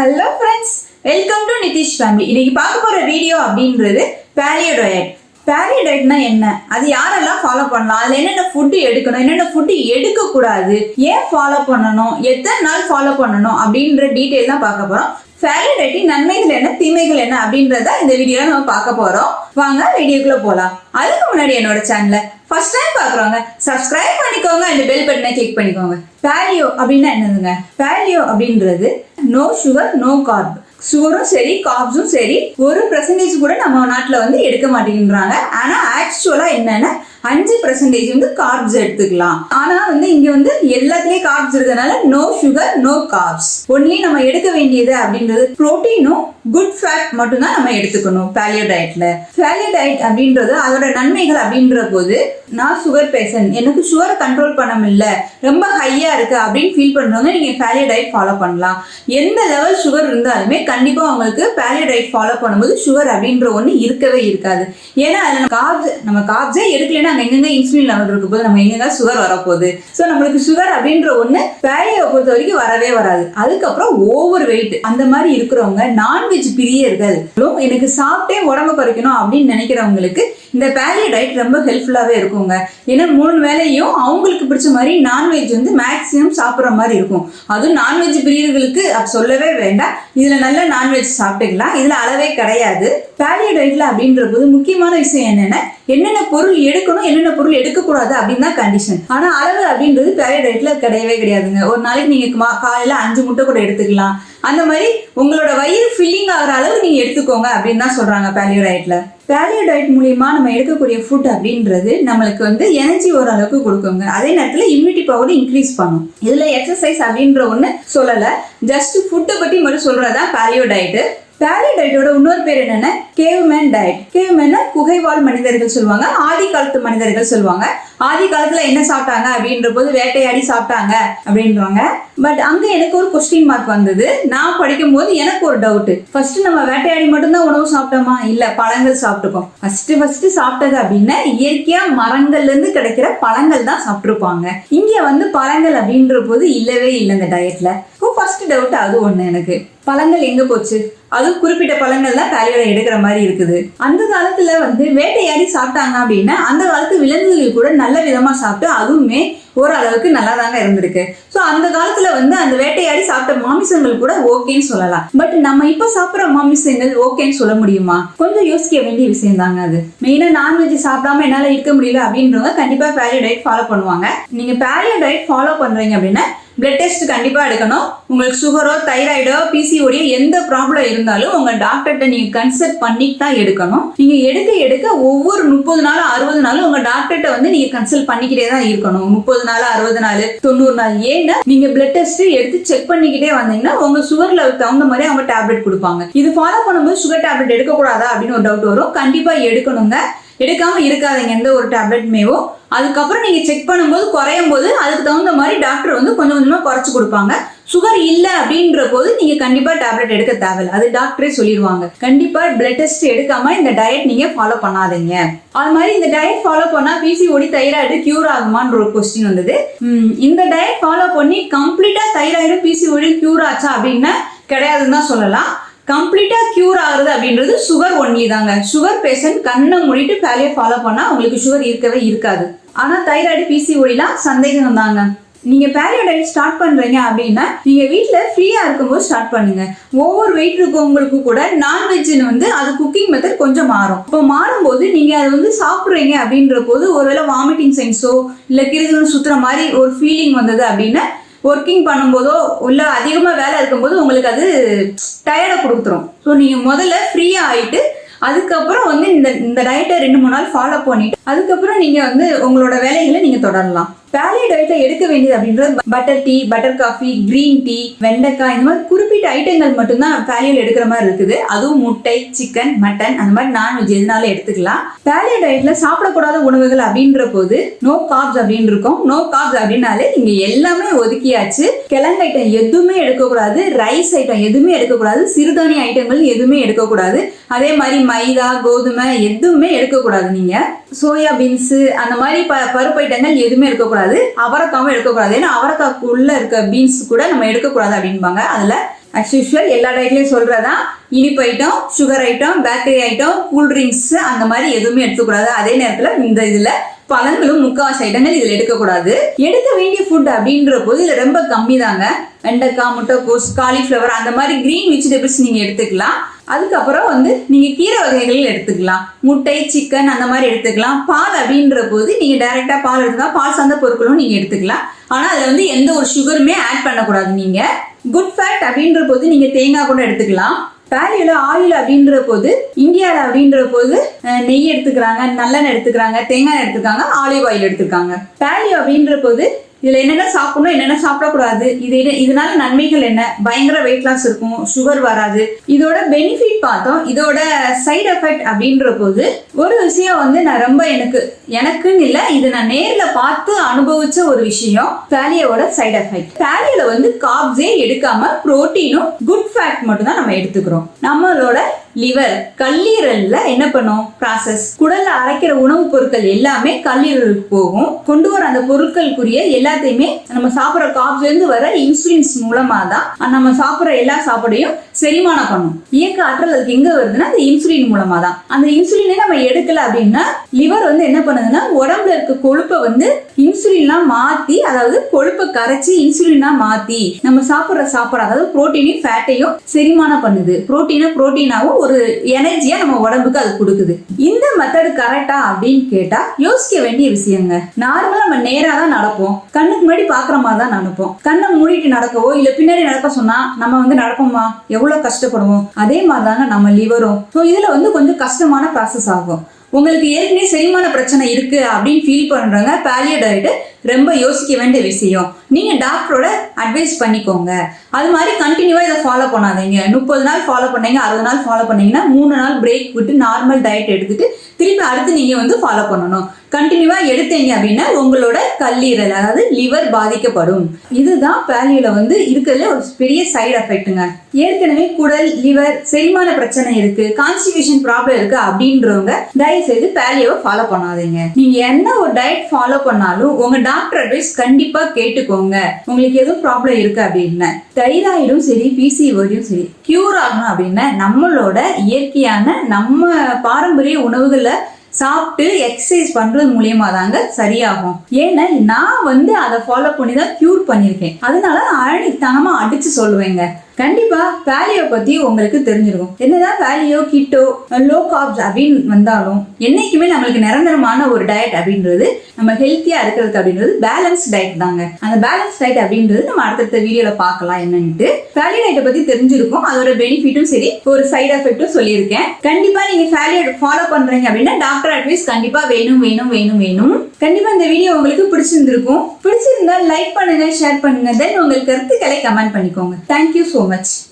Hello friends, welcome to Nithish family. இன்னைக்கு பார்க்க போற வீடியோ அப்படின்றது paleo-diet. paleo-dietனா என்ன? அது யாரெல்லாம் ஃபாலோ பண்ணலாம்? அதுல என்னென்ன ஃபுட் எடுக்கணும், என்னென்ன ஃபுட் எடுக்க கூடாது, ஏன் ஃபாலோ பண்ணணும், எத்தனை நாள் ஃபாலோ பண்ணணும் அப்படின்ற டீடைல் தான் பார்க்க போறோம். paleo-diet நன்மைகள் என்ன, தீமைகள் என்ன அப்படின்றத இந்த வீடியோல நம்ம பார்க்க போறோம். வாங்க வீடியோக்குள்ள போலாம். அதுக்கு முன்னாடி என்னோட சேனலை ஃபர்ஸ்ட் டைம் பாக்குறவங்க சப்ஸ்கிரைப் பண்ணிக்கோங்க, அந்த பெல் பட்டனை கிளிக் பண்ணிக்கோங்க. பாலியோ அப்படின்னா என்னதுங்க? பாலியோ அப்படின்றது நோ சுகர் நோ கார்ப். சுகரும் சரி கார்ப்ஸும் சரி 1% கூட நம்ம நாட்டுல வந்து எடுக்க மாட்டேங்கிறாங்க. ஆனா ஆக்சுவலா என்னன்னா 5% வந்து கார்ப்ஸ் எடுத்துக்கலாம். ஆனா வந்து இங்க வந்து எல்லாத்துலயும் கார்ப்ஸ் இருக்கிறதுனால no sugar no carbs. Only நம்ம எடுக்க வேண்டியது அப்படின்றது புரோட்டீனும் குட் ஃபேட் மட்டும் தான் நம்ம எடுத்துக்கணும் பாலியோ டயட்ல. பாலியோ டயட் அப்படின்றது அதோட நன்மைகள் அப்படின்ற போது, நான் சுகர் பேஷண்ட், எனக்கு சுகரை கண்ட்ரோல் பண்ண முடியல, ரொம்ப ஹையா இருக்கு அப்படின்னு ஃபீல் பண்றவங்க நீங்க பாலியோ டயட் ஃபாலோ பண்ணலாம். எந்த லெவல் சுகர் இருந்தாலுமே கண்டிப்பா உங்களுக்கு பாலியோ டயட் ஃபாலோ பண்ணும்போது சுகர் அப்படின்ற ஒண்ணு இருக்கவே இருக்காது. ஏன்னா அதுல நம்ம கார்ப்ஸே எடுக்கலன்னா அங்க எங்கெங்க இன்சுலின் லெவல் இருக்கு போது நம்ம எங்கெங்க சுகர் வரப்போகுது. ஸோ நம்மளுக்கு சுகர் அப்படின்ற ஒண்ணு பாலியோ பொறுத்த வரைக்கும் வரவே வராது. அதுக்கப்புறம் ஓவர் வெயிட் அந்த மாதிரி இருக்கிறவங்க, நான்வெஜ் பிரியர்கள், எனக்கு சாப்பிட்டே உடம்பு குறைக்கணும் அப்படின்னு நினைக்கிறவங்களுக்கு இந்த பாலியோ டயட் ரொம்ப ஹெல்ப்ஃபுல்லாவே இருக்குங்க. ஏன்னா 3 வேளையும் அவங்களுக்கு பிடிச்ச மாதிரி நான்வெஜ் வந்து மேக்சிமம் சாப்பிட்ற மாதிரி இருக்கும். அதுவும் நான்வெஜ் பிரியர்களுக்கு அது சொல்லவே வேண்டாம். இதுல நல்ல நான்வெஜ் சாப்பிட்டுக்கலாம், இதுல அளவே கிடையாது. பாலியோ டயட்ல அப்படின்ற போது முக்கியமான விஷயம் என்னென்ன பொருள் எடுக்கணும், என்னென்ன பொருள் எடுக்கக்கூடாது அப்படின்னு தான் கண்டிஷன். ஆனா அளவு அப்படின்றது பாலியோ டயட்ல கிடையவே கிடையாதுங்க. ஒரு நாளைக்கு நீங்க காலையில 5 முட்டை கூட எடுத்துக்கலாம். அந்த மாதிரி உங்களோட வயிறு ஃபில்லிங் ஆகிற அளவு நீங்க எடுத்துக்கோங்க அப்படின்னு தான் சொல்றாங்க பாலியோ டயட்ல. பாலியோ டயட் மூலியமா நம்ம எடுக்கக்கூடிய ஃபுட் அப்படின்றது நம்மளுக்கு வந்து எனர்ஜி ஓரளவுக்கு கொடுக்குங்க. அதே நேரத்தில் இம்யூனிட்டி பவர் இன்க்ரீஸ் பண்ணும். இதுல எக்ஸசைஸ் அப்படின்ற ஒண்ணு சொல்லல, ஜஸ்ட் ஃபுட்டை பத்தி மட்டும் சொல்றதா பாலியோ டயட். பாலியோ டயட்டோட இன்னொரு பேர் என்னன்னா கேவ்மேன் டயட். கேவ்மேன்னா குகைவாழ் மனிதர்கள் சொல்லுவாங்க, ஆதி காலத்து மனிதர்கள் சொல்லுவாங்க. ஆதி காலத்துல என்ன சாப்பிட்டாங்க அப்படின்ற போது வேட்டையாடி சாப்பிட்டாங்க அப்படின்றாங்க. பட் அங்க எனக்கு ஒரு கொஸ்டின் மார்க் வந்தது. நான் படிக்கும் போது எனக்கு ஒரு டவுட். ஃபர்ஸ்ட் நம்ம வேட்டையாடி மட்டும்தான் உணவு சாப்பிட்டோமா? இல்ல, பழங்கள் சாப்பிட்டுப்போம். ஃபர்ஸ்ட் சாப்பிட்டது அப்படின்னா இயற்கையா மரங்கள்ல இருந்து கிடைக்கிற பழங்கள் தான் சாப்பிட்டுருப்பாங்க. இங்க வந்து பழங்கள் அப்படின்ற போது இல்லவே இல்லை இந்த டயட்ல. ஃபர்ஸ்ட் டவுட் அது ஒண்ணு எனக்கு. பழங்கள் எங்க போச்சு? அது குறிப்பிட்ட பழங்கள் தான் பாலியோட எடுக்கிற மாதிரி இருக்குது. அந்த காலத்துல வந்து வேட்டையாடி சாப்பிட்டாங்க அப்படின்னா அந்த காலத்து விலங்குகள் கூட நல்ல விதமா சாப்பிட்டு அதுவுமே ஓரளவுக்கு நல்லா தாங்க இருந்திருக்கு. ஸோ அந்த காலத்துல வந்து அந்த வேட்டையாடி சாப்பிட்ட மாமிசங்கள் கூட ஓகேன்னு சொல்லலாம். பட் நம்ம இப்ப சாப்பிட்ற மாமிசங்கள் ஓகேன்னு சொல்ல முடியுமா? கொஞ்சம் யோசிக்க வேண்டிய விஷயம் தாங்க அது. மெயினா நான்வெஜ் சாப்பிடாம என்னால இருக்க முடியல அப்படின்றவங்க கண்டிப்பா பாலியோ டயட் ஃபாலோ பண்ணுவாங்க. நீங்க பாலியோ டயட் ஃபாலோ பண்றீங்க அப்படின்னா பிளட் டெஸ்ட் கண்டிப்பா எடுக்கணும். உங்களுக்கு சுகரோ தைராய்டோ பிசிஓடி எந்த ப்ராப்ளம் இருந்தாலும் உங்க டாக்டர்கிட்ட நீங்க கன்சல்ட் பண்ணிட்டு தான் எடுக்கணும். நீங்க எடுக்க ஒவ்வொரு 30 நாள் 60 நாளும் உங்க டாக்டர்கிட்ட வந்து நீங்க கன்சல்ட் பண்ணிக்கிட்டே தான் இருக்கணும். 30 நாள் 60 நாள் 90 நாள். ஏன்னா நீங்க பிளட் டெஸ்ட் எடுத்து செக் பண்ணிக்கிட்டே வந்தீங்கன்னா உங்க சுகர் லெவல் தகுந்த மாதிரி அவங்க டேப்லெட் கொடுப்பாங்க. இது ஃபாலோ பண்ணும்போது சுகர் டேப்லெட் எடுக்க கூடாதா அப்படின்னு ஒரு டவுட் வரும். கண்டிப்பா எடுக்கணுங்க. எடுக்காம இருக்காதீங்க எந்த ஒரு டேப்லெட்மேவோ. அதுக்கப்புறம் நீங்க செக் பண்ணும்போது குறையும் போது அதுக்கு தகுந்த மாதிரி டாக்டர் வந்து கொஞ்சம் கொஞ்சமா குறைச்சு கொடுப்பாங்க. சுகர் இல்ல அப்படின்ற போது நீங்க கண்டிப்பா டேப்லெட் எடுக்க தேவையில்லை, அது டாக்டரே சொல்லிடுவாங்க. கண்டிப்பா பிளட் டெஸ்ட் எடுக்காம இந்த டயட் நீங்க ஃபாலோ பண்ணாதீங்க. அது மாதிரி இந்த டயட் ஃபாலோ பண்ணா பிசிஓடி தைராய்டு கியூர் ஆகுமான்னு ஒரு கொஸ்டின் வந்தது. இந்த டயட் ஃபாலோ பண்ணி கம்ப்ளீட்டா தைராய்டு பிசிஓடி கியூர் ஆச்சா அப்படின்னா கிடையாதுன்னு தான் சொல்லலாம். கம்ப்ளீட்டா கியூர் ஆகுறது அப்படின்றது சுகர் ஒன்லி தாங்க. சுகர் பேஷண்ட் கண்ணை மூடிட்டு பாலியோ ஃபாலோ பண்ணா உங்களுக்கு சுகர் இருக்கவே இருக்காது. ஆனா தைராய்டு பிசிஓடிலாம் சந்தேகம் தாங்க. நீங்க பாலியோ டயட் ஸ்டார்ட் பண்றீங்க அப்படின்னா நீங்க வீட்டுல ஃப்ரீயா இருக்கும்போது ஸ்டார்ட் பண்ணுங்க. ஒவ்வொரு வெயிட் இருக்கவங்களுக்கு கூட நான்வெஜ்னு வந்து அது குக்கிங் மெத்தட் கொஞ்சம் மாறும். இப்போ மாறும்போது நீங்க அதை வந்து சாப்பிடுறீங்க அப்படின்ற போது ஒருவேளை வாமிட்டிங் சென்ஸோ இல்ல கிருதுன்னு சுத்துற மாதிரி ஒரு ஃபீலிங் வந்தது அப்படின்னா ஒர்க்கிங் பண்ணும்போதோ இல்ல அதிகமா வேலை இருக்கும்போது உங்களுக்கு அது டயர்டை கொடுத்துரும். ஸோ நீங்க முதல்ல ஃப்ரீயா ஆயிட்டு அதுக்கப்புறம் வந்து இந்த டயட்டை 2-3 நாள் ஃபாலோ பண்ணிட்டு அதுக்கப்புறம் நீங்க வந்து உங்களோட வேலைகளை நீங்க தொடரலாம். பாலியோ டயட்ல எடுக்க வேண்டியது அப்படின்றது butter tea, butter coffee, green tea, வெண்டைக்காய், இந்த மாதிரி குறிப்பிட்ட ஐட்டங்கள் மட்டும்தான் பாலியோல எடுக்கிற மாதிரி இருக்குது. அதுவும் முட்டை, சிக்கன், மட்டன், அந்த மாதிரி நான்வெஜ் எதுனாலும் எடுத்துக்கலாம். பாலியோ டயட்ல சாப்பிடக்கூடாத உணவுகள் அப்படின்ற போது நோ கார்ப்ஸ் அப்படின்னு இருக்கும். நோ கார்ப்ஸ் அப்படின்னாலே இங்க எல்லாமே ஒதுக்கியாச்சு. கிழங்கு ஐட்டம் எதுவுமே எடுக்கக்கூடாது, ரைஸ் ஐட்டம் எதுவுமே எடுக்கக்கூடாது, சிறுதானிய ஐட்டங்கள் எதுவுமே எடுக்கக்கூடாது. அதே மாதிரி மைதா, கோதுமை எதுவுமே எடுக்கக்கூடாது. நீங்க சோயா பீன்ஸ் அந்த மாதிரி பருப்பு ஐட்டங்கள் எதுவுமே எடுக்கக்கூடாது. அவரைக்காவும் எடுக்கக்கூடாது. ஏன்னா அவரைக்காவுக்குள்ள இருக்க பீன்ஸ் கூட நம்ம எடுக்கக்கூடாது அப்படின்பாங்க. அதுல அஸ் யூஷுவல் எல்லா டயட்லயும் சொல்றதா இனிப்பு item, sugar item, bakery item, cool drinks அந்த மாதிரி எதுவுமே எடுத்துக்கூடாது. அதே நேரத்துல இந்த இதுல பழங்களும் முக்காவாசி ஐட்டங்கள் இதுல எடுக்கக்கூடாது. எடுக்க வேண்டிய ஃபுட் அப்படின்ற போது இதுல ரொம்ப கம்மி தாங்க. வெண்டைக்காய், முட்டைக்கோஸ், காலிஃபிளவர் அந்த மாதிரி கிரீன் வெஜிடபிள்ஸ் நீங்க எடுத்துக்கலாம். அதுக்கப்புறம் நீங்க கீரை வகைகள் எடுத்துக்கலாம். முட்டை, சிக்கன் அந்த மாதிரி எடுத்துக்கலாம். பால் அப்படின்ற போது நீங்க டைரக்டா பால் எடுத்துக்கலாம். பால் சார்ந்த பொருட்களும் நீங்க எடுத்துக்கலாம். ஆனா அதுல எந்த ஒரு சுகருமே ஆட் பண்ணக்கூடாது. நீங்க குட் ஃபேட் அப்படின்ற போது நீங்க தேங்காய் கூட எடுத்துக்கலாம். பேலியோல ஆயில் அப்படின்ற போது இந்தியாவில் அப்படின்ற போது நெய் எடுத்துக்கிறாங்க, நல்லெண்ணெய் எடுத்துக்கிறாங்க, தேங்காய் எடுத்துக்காங்க, ஆலிவ் ஆயில் எடுத்துக்காங்க. பேலியோ அப்படின்ற போது இதுல என்னென்ன சாப்பிடணும், என்னென்ன சாப்பிடக்கூடாது, இதனால நன்மைகள் என்ன, பயங்கர வெயிட் லாஸ் இருக்கும், சுகர் வராது. இதோட பெனிஃபிட் பார்த்தோம். இதோட சைடு எஃபெக்ட் அப்படின்ற போது ஒரு விஷயம் நான் ரொம்ப எனக்குன்னு இல்லை, இது நான் நேர்ல பார்த்து அனுபவிச்ச ஒரு விஷயம். பேலியோட சைடு எஃபெக்ட், பேலியோல கார்ப்ஸே எடுக்காம புரோட்டீனும் குட் ஃபேட் மட்டும் தான் நம்ம எடுத்துக்கிறோம். நம்மளோட லிவர், கல்லீரல்ல என்ன பண்ணும் ப்ராசஸ், குடல்ல அரைக்கிற உணவுப் பொருட்கள் எல்லாமே கல்லீரலுக்கு போகும். கொண்டு வர அந்த பொருட்களுக்குரிய எல்லாத்தையுமே நம்ம சாப்பிட்ற கார்ப்ஸ்ல இருந்து வர இன்சுலின்ஸ் மூலமா தான் நம்ம சாப்பிட்ற எல்லா சாப்பாடையும் செரிமானம் பண்ணும். இயக்க ஆற்றல் அதுக்கு எங்க வருதுன்னா அந்த இன்சுலின் மூலமா தான். அந்த இன்சுலினை நம்ம எடுக்கல அப்படின்னா லிவர் என்ன பண்ணுதுன்னா உடம்புல இருக்க கொழுப்பை இன்சுலினா மாத்தி, அதாவது கொழுப்பை கரைச்சி இன்சுலினா மாத்தி நம்ம சாப்பிட்ற சாப்பாடு, அதாவது புரோட்டீனையும் ஃபேட்டையும் செரிமானம் பண்ணுது. புரோட்டீனாவும் ஒரு எனர்ஜியா நம்ம உடம்புக்கு அது கொடுக்குது. இந்த மெத்தட் கரெக்டா அப்படின்னு கேட்டா யோசிக்க வேண்டிய விஷயங்க. நார்மலா நம்ம நேரா தான் நடப்போம், கண்ணுக்கு முன்னாடி பாக்குற மாதிரி தான் நடப்போம். கண்ணை மூடிட்டு நடக்கவோ இல்ல பின்னாடி நடக்க சொன்னா நம்ம நடப்போமா, எவ்வளவு கஷ்டப்படுவோம். அதே மாதிரிதாங்க நம்ம லிவரும். இதுல கொஞ்சம் கஷ்டமான ப்ராசஸ் ஆகும். உங்களுக்கு ஏற்கனவே செரிமான பிரச்சனை இருக்கு அப்படின்னு ஃபீல் பண்றவங்க பேலியோ டயட் ரொம்ப யோசிக்க வேண்டிய விஷயம். நீங்க டாக்டரோட அட்வைஸ் பண்ணிக்கோங்க. அது மாதிரி கண்டினியூவா இதை ஃபாலோ பண்ணாதீங்க. 30 நாள் ஃபாலோ பண்ணீங்க, 60 நாள் ஃபாலோ பண்ணீங்கன்னா 3 நாள் பிரேக் விட்டு நார்மல் டயட் எடுத்துட்டு திருப்பி அடுத்து நீங்க ஃபாலோ பண்ணணும். கண்டினியூவா எடுத்தீங்க அப்படின்னா உங்களோட கல்லீரல், அதாவது லிவர் பாதிக்கப்படும். இதுதான் பேலியோல இருக்கிறதுல ஒரு பெரிய சைடு எஃபெக்ட்டுங்க. ஏற்கனவே குடல், லிவர், செரிமான பிரச்சனை இருக்கு, கான்ஸ்டிபேஷன் ப்ராப்ளம் இருக்கு அப்படின்றவங்க தயவு செய்து பேலியோவை ஃபாலோ பண்ணாதீங்க. நீங்க என்ன ஒரு டயட் ஃபாலோ பண்ணாலும் உங்க டாக்டர் அட்வைஸ் கண்டிப்பா கேட்டுக்கோங்க. உங்களுக்கு எதுவும் ப்ராப்ளம் இருக்கு அப்படின்னா, தைராய்டும் சரி, பிசிஓடியும் சரி கியூர் ஆகணும் அப்படின்னா நம்மளோட இயற்கையான நம்ம பாரம்பரிய உணவுகளை சாப்பிட்டு எக்ஸசைஸ் பண்றது மூலியமா தாங்க சரியாகும். ஏன்னா நான் அதை ஃபாலோ பண்ணி தான் கியூர் பண்ணிருக்கேன். அதனால ஆணித்தனமா அடிச்சு சொல்லுவேங்க. கண்டிப்பா பேலியோ பத்தி உங்களுக்கு தெரிஞ்சிருக்கும். என்னதான் பேலியோ, கீட்டோ, லோ கார்ப்ஸ் அப்படின்னு வந்தாலும் என்னைக்குமே நம்மளுக்கு நிரந்தரமான ஒரு டயட் அப்படின்றது, நம்ம ஹெல்த்தியா இருக்கிறது அப்படின்றது பேலன்ஸ் டயட் தாங்க. அந்த பேலன்ஸ் டயட் அப்படின்றது நம்ம அடுத்தடுத்த வீடியோல பார்க்கலாம் என்னன்ட்டு. பேலியோ டயட்டை பத்தி தெரிஞ்சிருக்கும், அதோட பெனிஃபிட்டும் சரி, ஒரு சைடு எஃபெக்டும் சொல்லியிருக்கேன். கண்டிப்பா நீங்க பேலியோ ஃபாலோ பண்றீங்க அப்படின்னா டாக்டர் அட்வைஸ் கண்டிப்பா வேணும். கண்டிப்பா இந்த வீடியோ உங்களுக்கு பிடிச்சிருந்திருக்கும். பிடிச்சிருந்தா லைக் பண்ணுங்க, ஷேர் பண்ணுங்க, தென் உங்களுக்கு கருத்துக்களை கமெண்ட் பண்ணிக்கோங்க. Thank you so much.